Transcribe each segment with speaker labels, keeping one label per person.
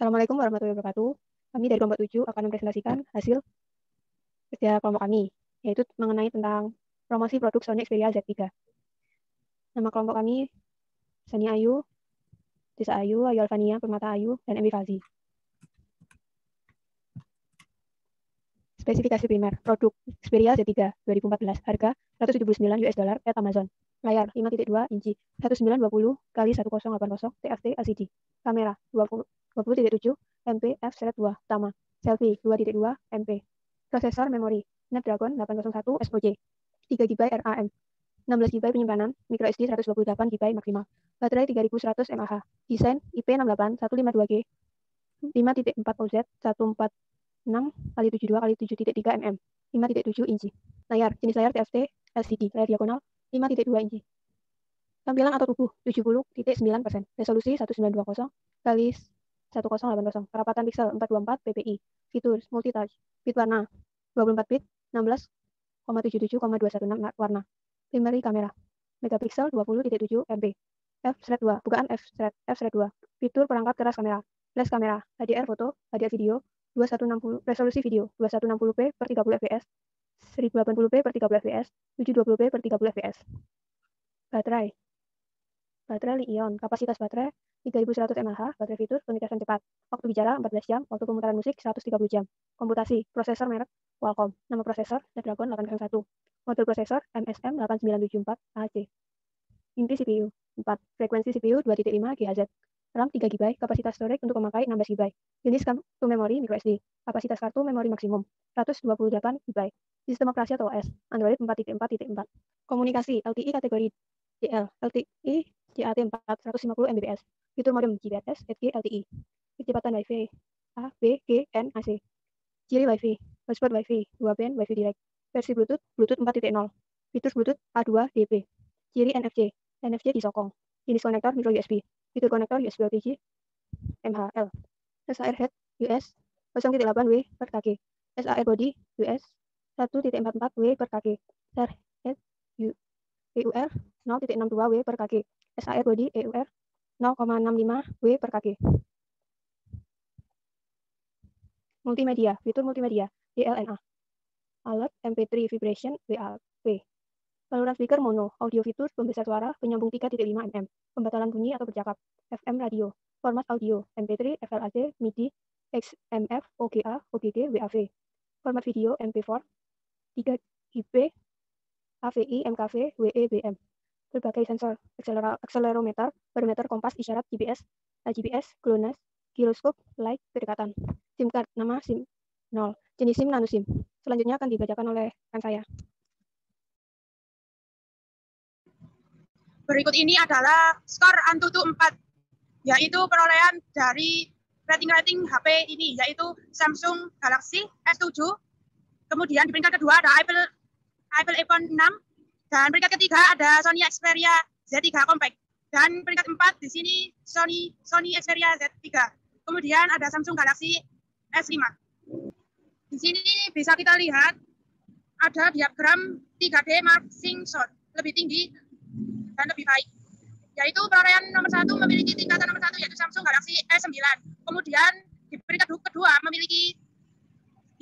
Speaker 1: Assalamualaikum warahmatullahi wabarakatuh. Kami dari kelompok 7 akan mempresentasikan hasil kerja kelompok kami, yaitu mengenai tentang promosi produk Sony Xperia Z3. Nama kelompok kami Sani Ayu, Desa Ayu, Ayu Alfania, Permata Ayu, dan MB Fazi. Spesifikasi primer, produk Xperia Z3 2014, harga $179 at Amazon. Layar 5.2 inci, 1920 x 1080 TFT LCD. Kamera 20.7 MP f/2 utama. Selfie 2.2 MP. Prosesor memori Snapdragon 801 SoC. 3 GB RAM. 16 GB penyimpanan, microSD 128 GB maksimal. Baterai 3100 mAh. Desain IP68 152G. 5.4 OZ 146x72x7.3 mm. 5.7 inci. Layar, jenis layar TFT LCD, layar diagonal 5.2 inci. Tampilan atau tubuh 70.9%. Resolusi 1920 x 1080. Kerapatan pixel 424 ppi. Fitur multitouch. Bit warna 24 bit 16,77,216 warna. Primary kamera. Megapiksel 20.7 MP. f/2, bukaan f/2. Fitur perangkat keras kamera. Flash kamera, HDR foto, HDR video, 2160 resolusi video 2160p per 30 fps, 1080p per 30 fps, 720p per 30 fps. Baterai li-ion, kapasitas baterai 3100 mAh, baterai fitur pengecasan cepat. Waktu bicara 14 jam, waktu pemutaran musik 130 jam. Komputasi, prosesor merek Qualcomm. Nama prosesor Snapdragon 801. Model prosesor MSM 8974 AC. Inti CPU 4, frekuensi CPU 2.5 GHz. RAM 3 GB, kapasitas storage untuk memakai 16 GB. Jenis kartu memori microSD. Kapasitas kartu memori maksimum 128 GB. Sistem operasi atau OS Android 4.4.4. Komunikasi LTE kategori DL, LTE JAT4 150 Mbps. Fitur modem GPRS, Edge LTE. Kecepatan Wi-Fi A, B, G, N, AC. Ciri Wi-Fi, hotspot Wi-Fi, 2 band Wi-Fi direct. Versi Bluetooth 4.0. Fitur Bluetooth A2DP. Ciri NFC disokong. Jenis konektor micro USB. Fitur konektor USB OTG MHL. SAR head US 0.8W per kg. SAR body US 1.44W per kg. SAR head EUR 0.62W per kg. SAR body EUR 0,65W per kg. Multimedia, fitur multimedia DLNA. Alert MP3 vibration WAV. Saluran speaker mono, audio fitur pembesar suara, penyambung 3.5 mm, pembatalan bunyi atau bercakap, FM radio, format audio, MP3, FLAC, MIDI, XMF, OGA, OGG, WAV, format video, MP4, 3 GB, AVI, MKV, WEBM, berbagai sensor, akselerometer, barometer, kompas, isyarat, GPS, GPS, GLONASS, giroskop, light, kedekatan, SIM card, nama SIM 0, jenis SIM nano SIM. Selanjutnya akan dibacakan oleh rekan saya.
Speaker 2: Berikut ini adalah skor Antutu 4, yaitu perolehan dari rating HP ini, yaitu Samsung Galaxy S7, kemudian di peringkat kedua ada Apple iPhone 6, dan peringkat ketiga ada Sony Xperia Z3 Compact, dan peringkat 4 di sini Sony Xperia Z3, kemudian ada Samsung Galaxy S5. Di sini bisa kita lihat ada diagram 3D Mark Shot, lebih tinggi dan lebih baik, yaitu perolehan nomor 1 memiliki tingkatan nomor 1 yaitu Samsung Galaxy S9, kemudian di peringkat kedua memiliki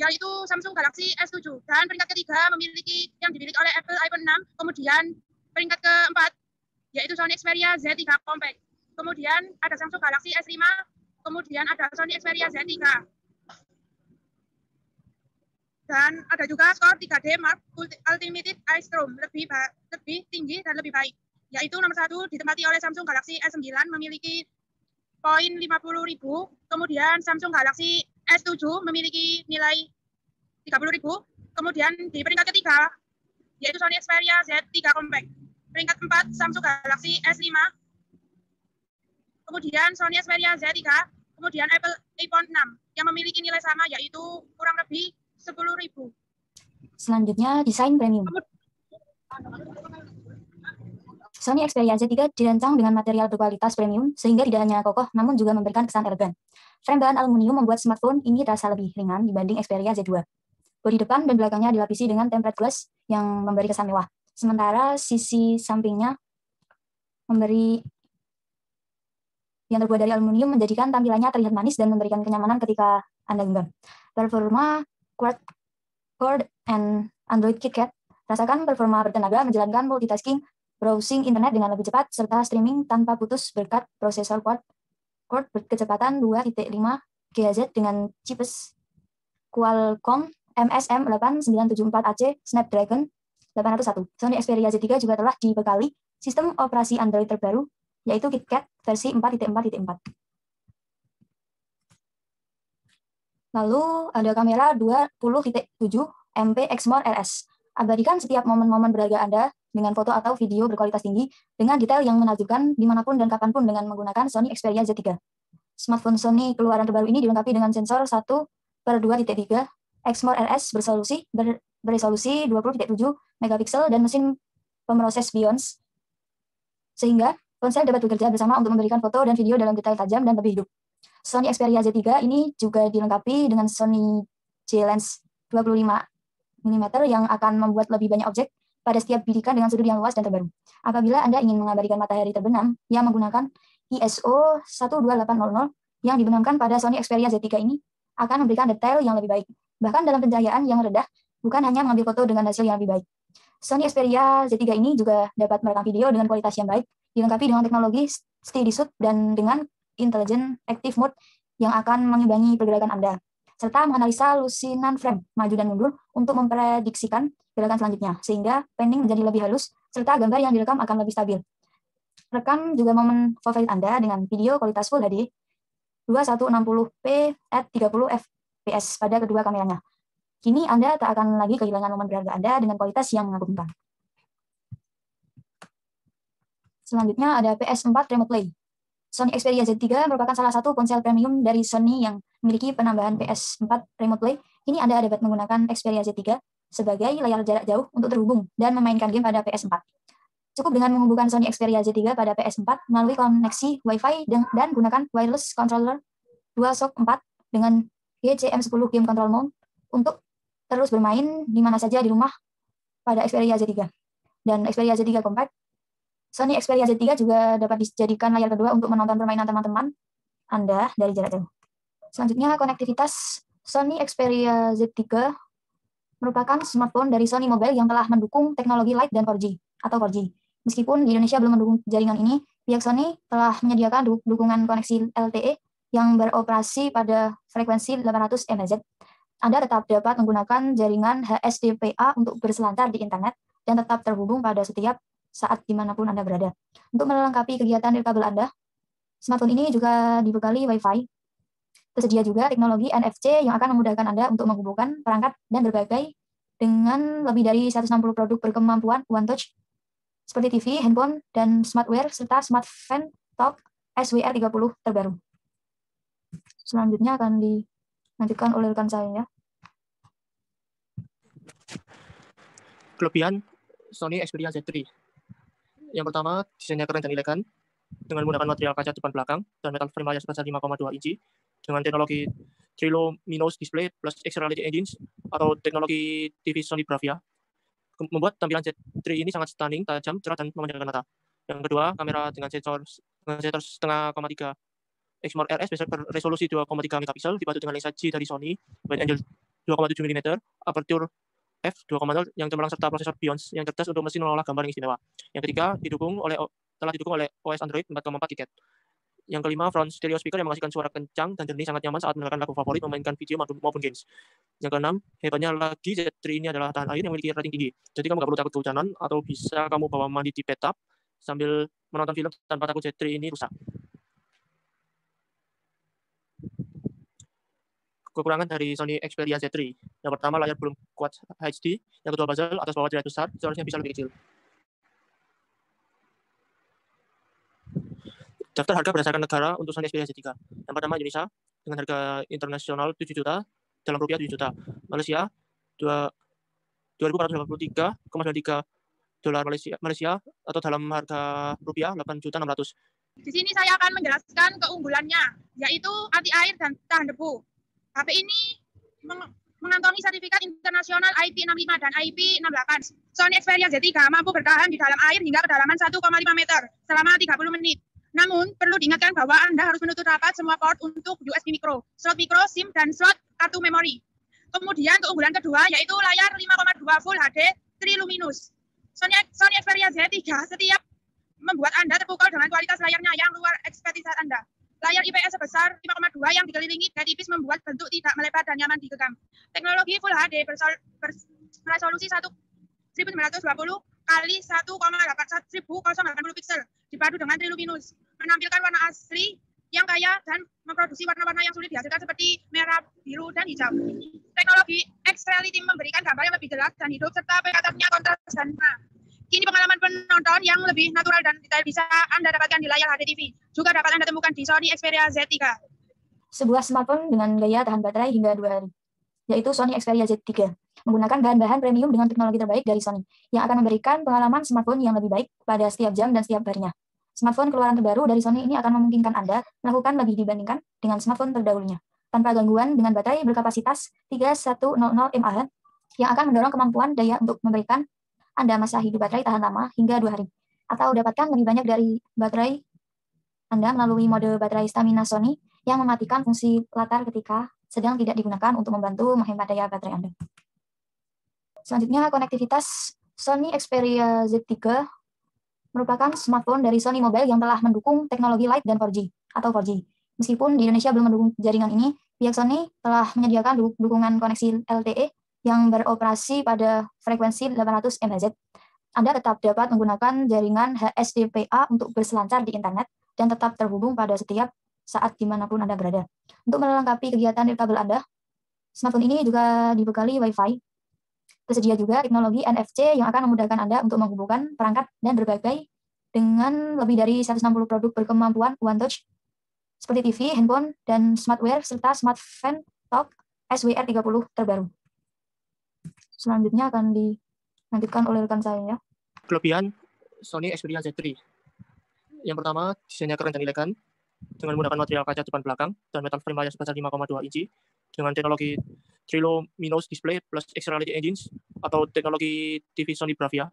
Speaker 2: yaitu Samsung Galaxy S7, dan peringkat ketiga memiliki yang dimiliki oleh Apple iPhone 6, kemudian peringkat keempat yaitu Sony Xperia Z3 Compact, kemudian ada Samsung Galaxy S5, kemudian ada Sony Xperia Z3, dan ada juga skor 3D Mark Ultimate iStorm, lebih tinggi dan lebih baik, yaitu nomor 1 ditempati oleh Samsung Galaxy S9 memiliki poin 50.000, kemudian Samsung Galaxy S7 memiliki nilai 30.000, kemudian di peringkat ketiga yaitu Sony Xperia Z3 Compact, peringkat 4 Samsung Galaxy S5, kemudian Sony Xperia Z3, kemudian Apple iPhone 6 yang memiliki nilai sama yaitu kurang lebih 10.000.
Speaker 3: Selanjutnya desain premium. Sony Xperia Z3 dirancang dengan material berkualitas premium sehingga tidak hanya kokoh namun juga memberikan kesan elegan. Frame bahan aluminium membuat smartphone ini terasa lebih ringan dibanding Xperia Z2. Bodi depan dan belakangnya dilapisi dengan tempered glass yang memberi kesan mewah. Sementara sisi sampingnya memberi yang terbuat dari aluminium menjadikan tampilannya terlihat manis dan memberikan kenyamanan ketika Anda genggam. Performa Quad and Android KitKat. Rasakan performa bertenaga menjalankan multitasking, browsing internet dengan lebih cepat, serta streaming tanpa putus berkat prosesor quad berkecepatan 2.5 GHz dengan chips Qualcomm MSM 8974AC Snapdragon 801. Sony Xperia Z3 juga telah dibekali sistem operasi Android terbaru, yaitu KitKat versi 4.4.4. Lalu ada kamera 20.7 MP Exmor RS. Abadikan setiap momen-momen berharga Anda dengan foto atau video berkualitas tinggi dengan detail yang menakjubkan dimanapun dan kapanpun dengan menggunakan Sony Xperia Z3. Smartphone Sony keluaran terbaru ini dilengkapi dengan sensor 1/2.3 Exmor RS beresolusi 20.7 megapiksel dan mesin pemroses Beyonce, sehingga ponsel dapat bekerja bersama untuk memberikan foto dan video dalam detail tajam dan lebih hidup. Sony Xperia Z3 ini juga dilengkapi dengan Sony J-Lens 25 mm yang akan membuat lebih banyak objek pada setiap bidikan dengan sudut yang luas dan terbaru. Apabila Anda ingin mengabadikan matahari terbenam yang menggunakan ISO 12800 yang dibenamkan pada Sony Xperia Z3 ini akan memberikan detail yang lebih baik. Bahkan dalam pencahayaan yang rendah, bukan hanya mengambil foto dengan hasil yang lebih baik. Sony Xperia Z3 ini juga dapat merekam video dengan kualitas yang baik, dilengkapi dengan teknologi Steady Shoot dan dengan Intelligent Active Mode yang akan mengimbangi pergerakan Anda, serta menganalisa lusinan frame maju dan mundur untuk memprediksikan gerakan selanjutnya, sehingga panning menjadi lebih halus, serta gambar yang direkam akan lebih stabil. Rekam juga momen favorit Anda dengan video kualitas Full HD 2160p at 30 fps pada kedua kameranya. Kini Anda tak akan lagi kehilangan momen berharga Anda dengan kualitas yang mengagumkan. Selanjutnya ada PS4 Remote Play. Sony Xperia Z3 merupakan salah satu ponsel premium dari Sony yang memiliki penambahan PS4 Remote Play. Kini Anda dapat menggunakan Xperia Z3 sebagai layar jarak jauh untuk terhubung dan memainkan game pada PS4. Cukup dengan menghubungkan Sony Xperia Z3 pada PS4 melalui koneksi Wi-Fi dan gunakan wireless controller DualShock 4 dengan GCM10 Game Control Mode untuk terus bermain di mana saja di rumah pada Xperia Z3. Dan Xperia Z3 Compact, Sony Xperia Z3 juga dapat dijadikan layar kedua untuk menonton permainan teman-teman Anda dari jarak jauh. Selanjutnya, konektivitas. Sony Xperia Z3 merupakan smartphone dari Sony Mobile yang telah mendukung teknologi Lite dan 4G atau 4G. Meskipun di Indonesia belum mendukung jaringan ini, pihak Sony telah menyediakan dukungan koneksi LTE yang beroperasi pada frekuensi 800 MHz. Anda tetap dapat menggunakan jaringan HSDPA untuk berselancar di internet dan tetap terhubung pada setiap saat dimanapun Anda berada. Untuk melengkapi kegiatan nirkabel Anda, smartphone ini juga dibekali Wi-Fi. Tersedia juga teknologi NFC yang akan memudahkan Anda untuk menghubungkan perangkat dan berbagai dengan lebih dari 160 produk berkemampuan One Touch seperti TV, handphone, dan smartware, serta Smart Fan Talk SWR30 terbaru. Selanjutnya akan dilanjutkan oleh rekan saya.
Speaker 4: Kelebihan Sony Xperia Z3. Yang pertama, desainnya keren dan elegan dengan menggunakan material kaca depan belakang dan metal frame layar sebesar 5,2 inci dengan teknologi Triluminous Display plus Extra LED Engines atau teknologi TV Sony Bravia, membuat tampilan Z3 ini sangat stunning, tajam, cerah, dan memanjakan mata. Yang kedua, kamera dengan sensor 1,5 Exmor RS beresolusi 2,3 megapiksel dibantu dengan lensa G dari Sony, wide angle 2,7 mm, aperture f2,0 yang cemerlang serta prosesor Beyonce yang cerdas untuk mesin mengolah gambar yang istimewa. Yang ketiga, telah didukung oleh OS Android 4,4 KitKat. Yang kelima, front stereo speaker yang menghasilkan suara kencang dan jernih sangat nyaman saat mendengarkan lagu favorit, memainkan video maupun games. Yang keenam, hebatnya lagi Z3 ini adalah tahan air yang memiliki rating tinggi. Jadi kamu nggak perlu takut kehujanan atau bisa kamu bawa mandi di bathtub sambil menonton film tanpa takut Z3 ini rusak. Kekurangan dari Sony Xperia Z3. Yang pertama, layar belum kuat HD. Yang kedua, bezel atas bawah terlihat besar, seharusnya bisa lebih kecil. Daftar harga berdasarkan negara untuk Sony Xperia Z3. Yang pertama, Indonesia dengan harga internasional 7 juta, dalam rupiah 7 juta. Malaysia 2.483,93 dolar Malaysia atau dalam harga rupiah 8.600.000.
Speaker 2: Di sini saya akan menjelaskan keunggulannya, yaitu anti air dan tahan debu. HP ini mengantongi sertifikat internasional IP65 dan IP68. Sony Xperia Z3 mampu bertahan di dalam air hingga kedalaman 1,5 meter selama 30 menit. Namun, perlu diingatkan bahwa Anda harus menutup rapat semua port untuk USB micro, slot micro, SIM, dan slot kartu memori. Kemudian keunggulan kedua yaitu layar 5,2 Full HD Triluminous. Sony Xperia Z3 setiap membuat Anda terpukau dengan kualitas layarnya yang luar ekspektasi Anda. Layar IPS sebesar 5,2 yang dikelilingi dan tipis membuat bentuk tidak melebar dan nyaman digenggam. Teknologi Full HD beresolusi 1920 kali 1080 pixel dipadu dengan Triluminous, menampilkan warna asli yang kaya dan memproduksi warna-warna yang sulit dihasilkan seperti merah, biru, dan hijau. Teknologi X-Reality memberikan gambar yang lebih jelas dan hidup serta peningkatannya kontras dan warna. Kini pengalaman penonton yang lebih natural dan detail bisa Anda dapatkan di layar HD TV. Juga dapat Anda temukan di Sony Xperia Z3.
Speaker 3: Sebuah smartphone dengan daya tahan baterai hingga 2 hari, yaitu Sony Xperia Z3, menggunakan bahan-bahan premium dengan teknologi terbaik dari Sony, yang akan memberikan pengalaman smartphone yang lebih baik pada setiap jam dan setiap harinya. Smartphone keluaran terbaru dari Sony ini akan memungkinkan Anda melakukan lebih dibandingkan dengan smartphone terdahulunya, tanpa gangguan dengan baterai berkapasitas 3100 mAh, yang akan mendorong kemampuan daya untuk memberikan Anda masa hidup baterai tahan lama hingga 2 hari, atau dapatkan lebih banyak dari baterai Anda melalui mode baterai stamina Sony yang mematikan fungsi latar ketika sedang tidak digunakan untuk membantu menghemat daya baterai Anda. Selanjutnya, konektivitas. Sony Xperia Z3 merupakan smartphone dari Sony Mobile yang telah mendukung teknologi Lite dan 4G atau 4G. Meskipun di Indonesia belum mendukung jaringan ini, pihak Sony telah menyediakan dukungan koneksi LTE yang beroperasi pada frekuensi 800 MHz. Anda tetap dapat menggunakan jaringan HSDPA untuk berselancar di internet dan tetap terhubung pada setiap saat dimanapun Anda berada. Untuk melengkapi kegiatan nirkabel Anda, smartphone ini juga dibekali Wi-Fi. Tersedia juga teknologi NFC yang akan memudahkan Anda untuk menghubungkan perangkat dan berbagai dengan lebih dari 160 produk berkemampuan One Touch seperti TV, handphone, dan smartware, serta smartphone Talk SWR30 terbaru. Selanjutnya akan dilanjutkan oleh rekan saya.
Speaker 4: Kelebihan Sony Xperia Z3. Yang pertama, desainnya keren dan elegan, dengan menggunakan material kaca depan belakang dan metal frame layar sebesar 5,2 inci, dengan teknologi Triluminous Display plus X-Reality Engines atau teknologi TV Sony Bravia,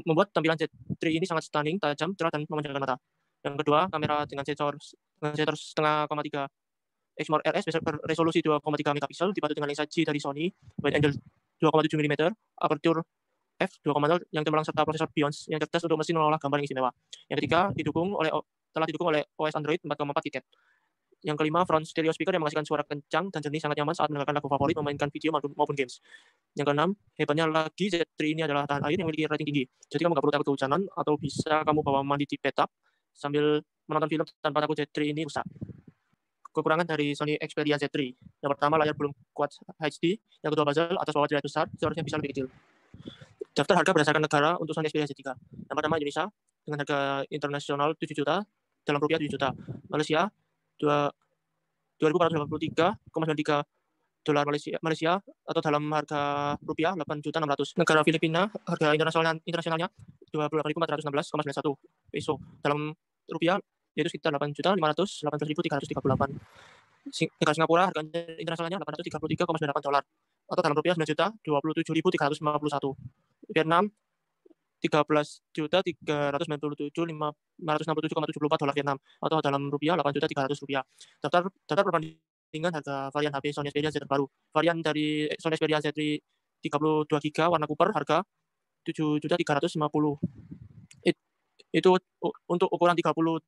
Speaker 4: membuat tampilan Z3 ini sangat stunning, tajam, cerah, dan memanjakan mata. Yang kedua, kamera dengan sensor 1,5,3 Exmor RS beresolusi 2,3 megapiksel dipadu dengan lensa G dari Sony, wide angle 2,7 mm, aperture f2,0 yang cemerlang serta prosesor Bionic yang cerdas untuk mesin mengolah gambar yang istimewa. Yang ketiga, telah didukung oleh OS Android 4,4 GHz. Yang kelima, front stereo speaker yang menghasilkan suara kencang dan jernih sangat nyaman saat mendengarkan lagu favorit, memainkan video maupun games. Yang keenam, hebatnya lagi Z3 ini adalah tahan air yang memiliki rating tinggi. Jadi kamu nggak perlu takut kehujanan atau bisa kamu bawa mandi di bathtub sambil menonton film tanpa takut Z3 ini rusak. Kekurangan dari Sony Xperia Z3. Yang pertama, layar belum kuat HD. Yang kedua, bezel atas bawah terlihat besar, seharusnya bisa lebih kecil. Daftar harga berdasarkan negara untuk Sony Xperia Z3. Yang pertama, Indonesia dengan harga internasional 7 juta, dalam rupiah 7 juta. Malaysia 2.483,93 dolar Malaysia atau dalam harga rupiah 8.600.000. Negara Filipina harga internasionalnya 28.416,91 peso, dalam rupiah yaitu sekitar 8.518.338. Negara Singapura harga internasionalnya 833,98 dolar atau dalam rupiah 9.027.351. Vietnam 13.397.567,74 dolar Vietnam atau dalam rupiah 8.300.000 rupiah. Daftar perbandingan harga varian HP Sony Xperia Z terbaru. Varian dari Sony Xperia Z 32 GB warna Cooper harga 7.350. Itu untuk ukuran 32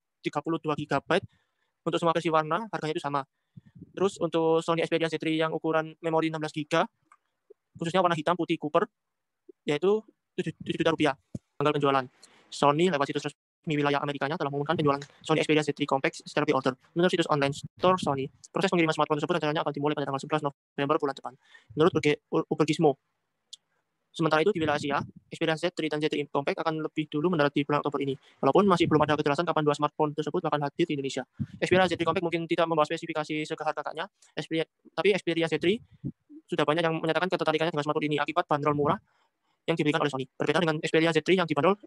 Speaker 4: GB. Untuk semua versi warna harganya itu sama. Terus untuk Sony Xperia Z3 yang ukuran memori 16 GB khususnya warna hitam putih Cooper yaitu 7 juta rupiah. Tanggal penjualan. Sony lewat situs resmi wilayah Amerikanya telah mengumumkan penjualan Sony Xperia Z3 Compact secara pre-order. Menurut situs online store Sony, proses pengiriman smartphone tersebut rencananya akan dimulai pada tanggal 11 November bulan depan. Menurut Ubergizmo. Sementara itu di wilayah Asia, Xperia Z3 dan Z3 Compact akan lebih dulu mendarat di bulan Oktober ini. Walaupun masih belum ada kejelasan kapan dua smartphone tersebut akan hadir di Indonesia. Xperia Z3 Compact mungkin tidak membawa spesifikasi segahar kakaknya, tapi Xperia Z3 sudah banyak yang menyatakan ketertarikannya dengan smartphone ini akibat bandrol murah yang diberikan oleh Sony. Berbeda dengan Xperia Z3 yang dibanderol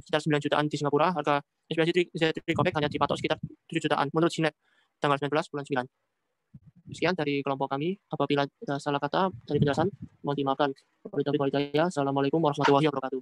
Speaker 4: sekitar 9 jutaan di Singapura, harga Xperia Z3 Compact hanya dipatok sekitar 7 jutaan menurut CNET tanggal 19 bulan 9. Sekian dari kelompok kami. Apabila ada salah kata dari penjelasan, mohon dimaafkan. Assalamualaikum warahmatullahi wabarakatuh.